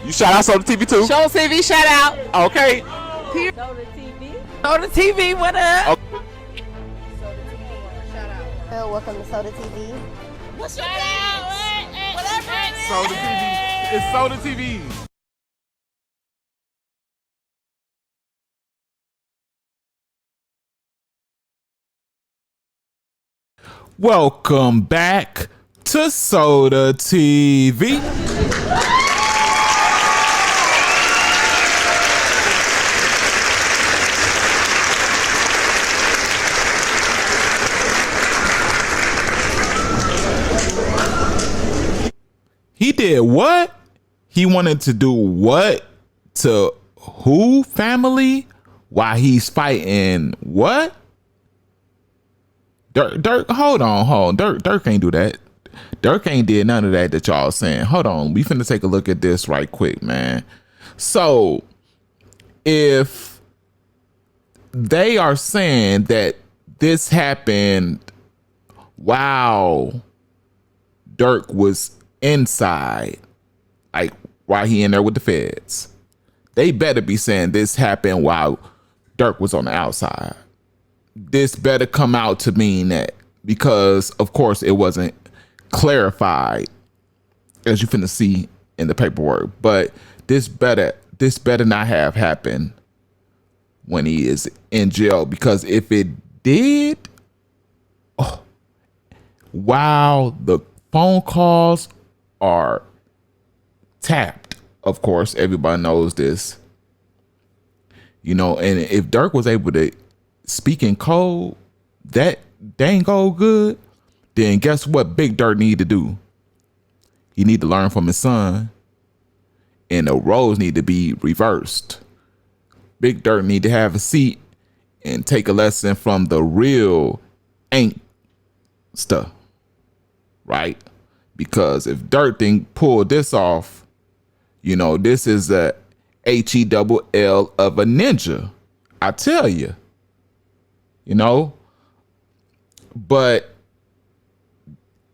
You shout out Soda TV too? Show TV shout out. Okay. Soda TV. Soda TV, what up? Okay. Soda TV. Shout out. Welcome to Soda TV. What's your name? Whatever it is. Soda TV. It's Soda TV. Welcome back to Soda TV. He did what? He wanted to do what to who family while he's fighting what? Durk, hold on. Durk ain't do that. Durk ain't did none of that y'all saying. Hold on, we finna take a look at this right quick, man. So, if they are saying that this happened while Durk was inside, like while he in there with the feds, they better be saying this happened while Durk was on the outside. This better come out to mean that, because of course it wasn't clarified, as you finna see in the paperwork, but this better not have happened when he is in jail, because if it did, while the phone calls are tapped, of course everybody knows this, you know, and if Durk was able to speak in code that dang old good, then guess what Big Durk need to do? He need to learn from his son, and the roles need to be reversed. Big Durk need to have a seat and take a lesson from the real ain't stuff, right? Because if Durk didn't pull this off, you know, this is a HELL of a ninja, I tell you. You know, but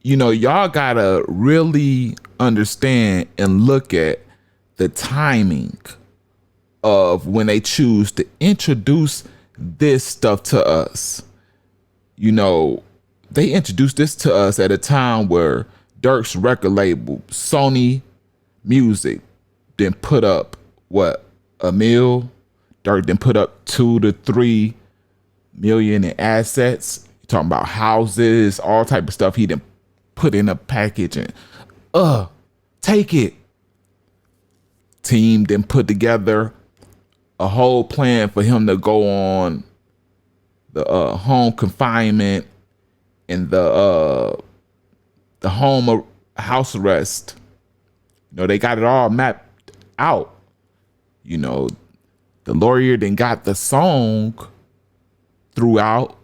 you know, y'all gotta really understand and look at the timing of when they choose to introduce this stuff to us. You know, they introduced this to us at a time where Durk's record label, Sony Music, then put up what, $1 million? Durk then put up 2 to 3 million in assets. You're talking about houses, all type of stuff he didn't put in a package and take it. Team then put together a whole plan for him to go on the home confinement and the home house arrest. You know, they got it all mapped out. You know, the lawyer then got the song throughout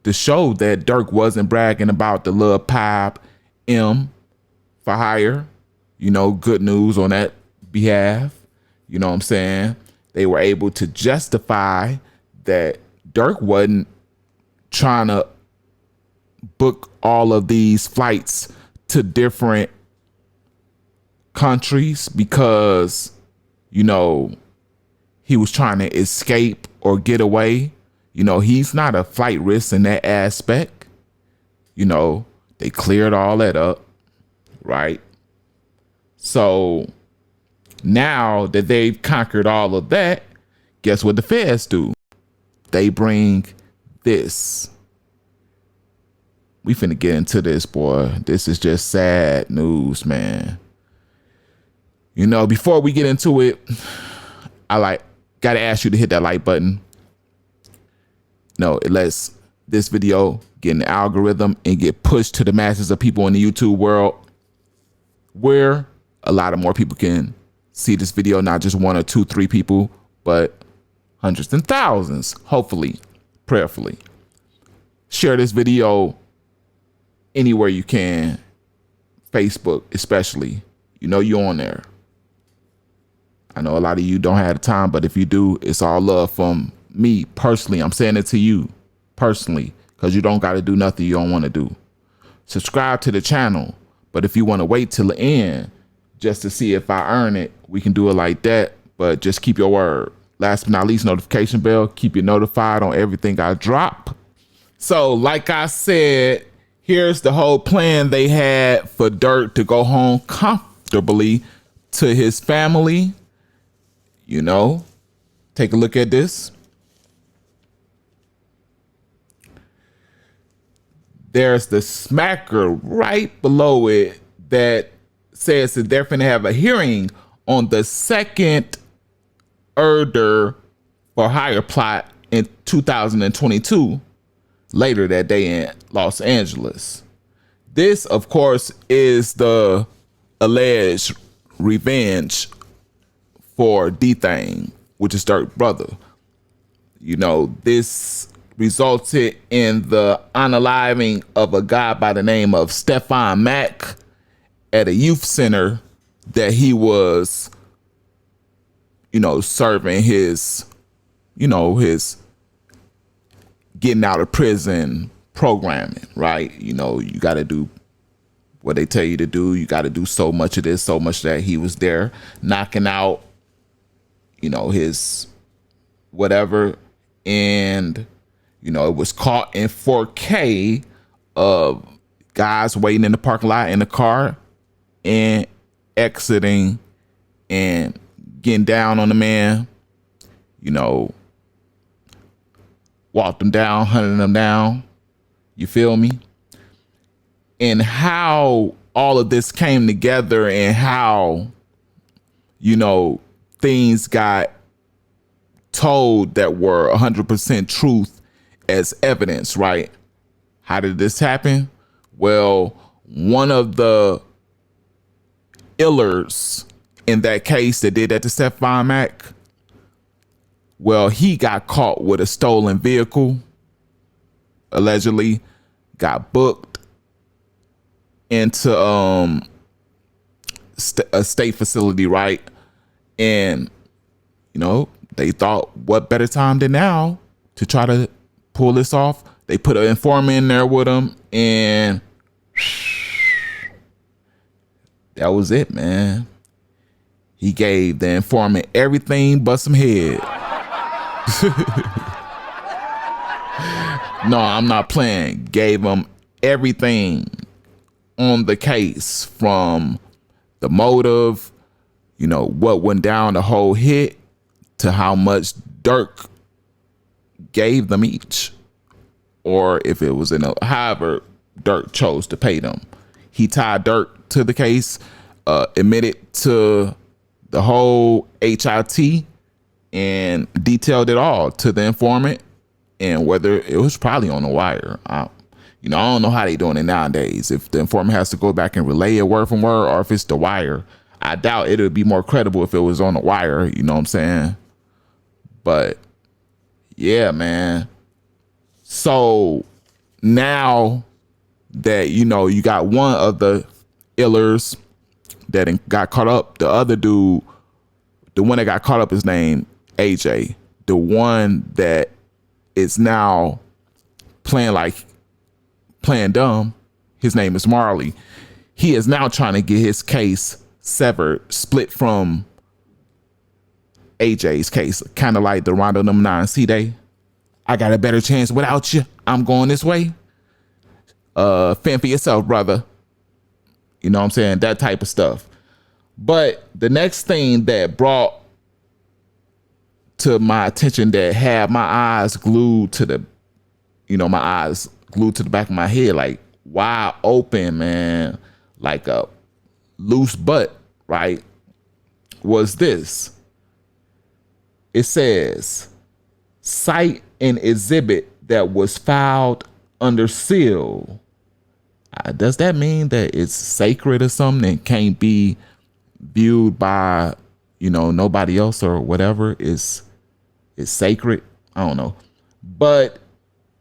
the show that Durk wasn't bragging about the Lil Pop M for hire. You know, good news on that behalf. You know what I'm saying? They were able to justify that Durk wasn't trying to book all of these flights to different countries because, you know, he was trying to escape or get away. You know, he's not a flight risk in that aspect. You know, they cleared all that up, right? So now that they've conquered all of that, guess what the feds do? They bring this. We finna get into this, boy. This is just sad news, man. You know, before we get into it, I gotta ask you to hit that like button. No, it lets this video get in the algorithm and get pushed to the masses of people in the YouTube world, where a lot of more people can see this video, not just 1 or 2, 3 people, but hundreds and thousands, hopefully, prayerfully. Share this video anywhere you can, Facebook especially. You know you're on there. I know a lot of you don't have the time, but if you do, it's all love from me personally. I'm saying it to you personally, because you don't got to do nothing you don't want to do. Subscribe to the channel, but if you want to wait till the end, just to see if I earn it. We can do it like that, but just keep your word. Last but not least, notification bell. Keep you notified on everything I drop. So like I said, here's the whole plan they had for Durk to go home comfortably to his family. You know, take a look at this. There's the smacker right below it that says that they're finna have a hearing on the second murder for hire plot in 2022, later that day in Los Angeles. This, of course, is the alleged revenge for D-Thing, which is Durk's brother. You know, this resulted in the unaliving of a guy by the name of Stefan Mack at a youth center that he was, you know, serving his, you know, his getting out of prison programming, right? You know, you got to do what they tell you to do. You got to do so much of this, so much that. He was there knocking out, you know, his whatever. And, you know, it was caught in 4K of guys waiting in the parking lot in the car and exiting and getting down on the man, you know, walked him down, hunted him down. You feel me? And how all of this came together and how, you know, things got told that were 100% truth as evidence, right? How did this happen? Well, one of the illers in that case that did that to Stefan Mack, well, he got caught with a stolen vehicle, allegedly got booked into a state facility, right? And, you know, they thought, what better time than now to try to pull this off? They put an informant in there with him, and that was it, man. He gave the informant everything but some head. No, I'm not playing. Gave him everything on the case, from the motive, you know, what went down the whole hit, to how much Durk gave them each, or if it was in a, however Durk chose to pay them. He tied Durk to the case, admitted to the whole HIT, and detailed it all to the informant, and whether it was probably on the wire. I don't know how they doing it nowadays. If the informant has to go back and relay it word for word, or if it's the wire. I doubt it would be more credible if it was on the wire. You know what I'm saying? But yeah, man. So now that, you know, you got one of the illers that got caught up, the other dude, the one that got caught up is named AJ. The one that is now playing dumb, his name is Marley. He is now trying to get his case severed, split from AJ's case, kind of like the Rondo number 9 C-Day. I got a better chance without you. I'm going this way. Fend for yourself, brother. You know what I'm saying? That type of stuff. But the next thing that brought to my attention, that had my eyes glued to the, my eyes glued to the back of my head, like wide open, man, like a loose butt, right, was this. It says, cite an exhibit that was filed under seal. Does that mean that it's sacred or something and can't be viewed by, nobody else or whatever? It's sacred? I don't know. But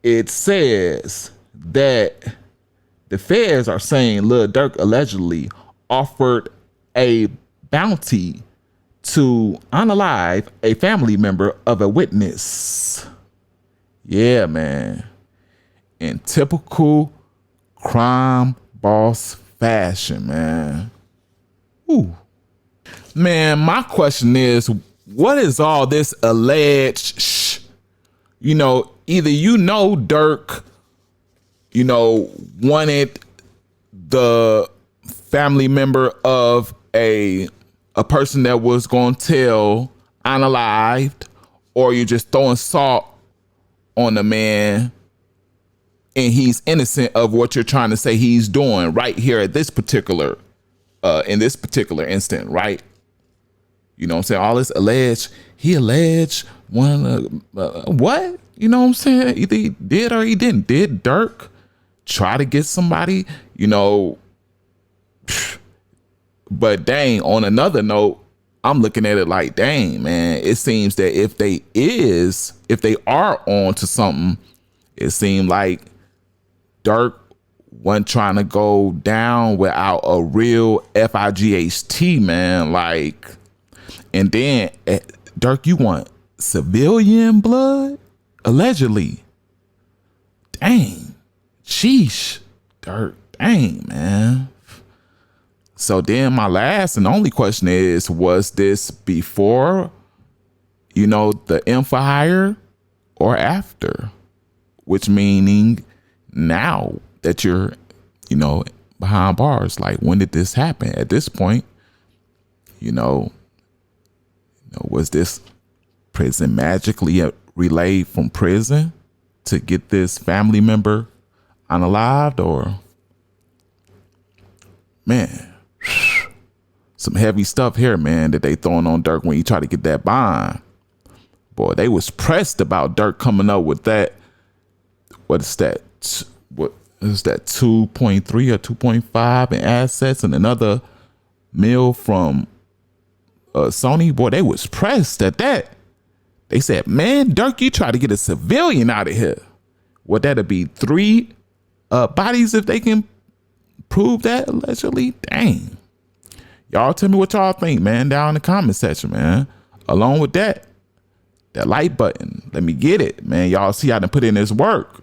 it says that the feds are saying Lil Durk allegedly offered a bounty to unalive a family member of a witness. Yeah, man. In typical crime boss fashion, man. Ooh, Man, my question is, what is all this alleged either Durk, wanted the family member of a person that was going to tell unalived, or you're just throwing salt on the man and he's innocent of what you're trying to say he's doing right here at this particular in this particular instant, right? You know what I'm saying? All this he alleged what? You know what I'm saying? Either he did or he didn't. Did Durk try to get somebody, but dang, on another note, I'm looking at it like, dang, man, it seems that if they are on to something, it seemed like Durk wasn't trying to go down without a real FIGHT, man. Like, and then Durk, you want civilian blood? Allegedly. Dang. Sheesh. Durk. Dang, man. So then my last and only question is, was this before, the M for hire or after? Which meaning now that you're, behind bars, like when did this happen? At this point, was this prison magically relayed from prison to get this family member unalived, or man, some heavy stuff here, man, that they throwing on Durk when he tried to get that bond. Boy, they was pressed about Durk coming up with that. What is that? What is that? 2.3 or 2.5 in assets and another mil from Sony. Boy, they was pressed at that. They said, man, Durk, you try to get a civilian out of here. What, that'll be 3 bodies if they can prove that allegedly? Dang. Y'all tell me what y'all think, man, down in the comment section, man. Along with that like button, let me get it, man. Y'all see I done put in this work.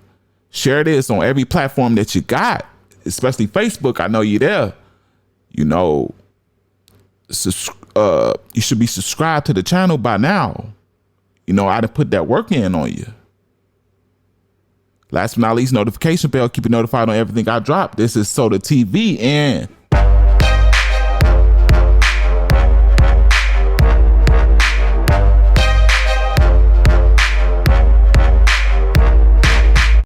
Share this on every platform that you got, especially Facebook. I know you there. You should be subscribed to the channel by now. I done put that work in on you. Last but not least, notification bell. Keep you notified on everything I drop. This is Soda TV, and